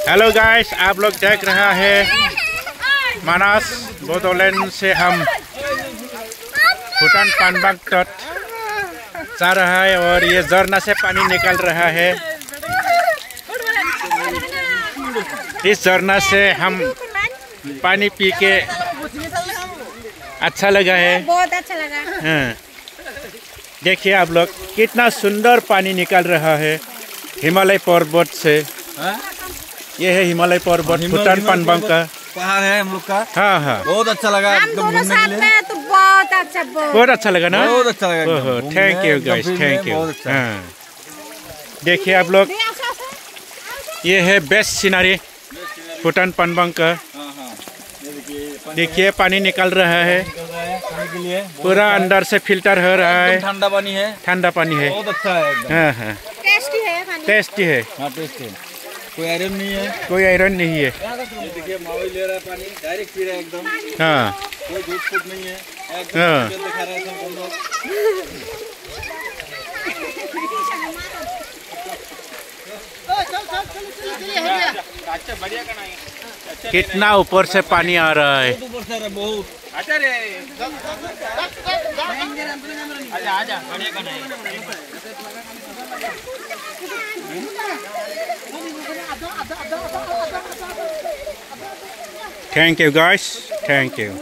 Hello guys, आप लोग देख रहा है मानस बोडोलैंड से हम भूटान पानबाग तक जा रहा है और ये झरना से पानी निकल रहा है। इस झरना से हम पानी पी के अच्छा लगा है, बहुत अच्छा लगा। हाँ। देखिए आप लोग कितना सुंदर पानी निकल रहा है हिमालय पर्वत से। ये है हिमालय पर्वत, भूटान पानबाग का पहाड़ है हम लोग का। हाँ हाँ, बहुत अच्छा लगा हम एकदम दोनों घूमने साथ के लिए। में तो बहुत अच्छा लगा ना। बहुत अच्छा लगा एकदम। Thank you guys, thank you. हाँ, देखिए आप लोग ये है बेस्ट सीनरी भूटान पानबाग का। देखिए पानी निकल रहा है, पूरा अंदर से फिल्टर हो रहा है। ठंडा पानी है, ठंडा पानी है, बहुत अच्छा है एकदम। हाँ हाँ, टेस्टी है पानी। टेस्टी है, हाँ टेस्ट है, कोई आयरन नहीं है। कोई आयरन नहीं है। ये देखिए मावी ले रहा है पानी, डायरेक्ट पी रहा है एकदम। हाँ कोई दूध फूट नहीं है, एकदम हाँ। दिखा रहा है सब हम लोग। कितना ऊपर से पानी आ रहा है। बहुत ऊपर से आ रहा है, बहुत। Thank you guys, thank you.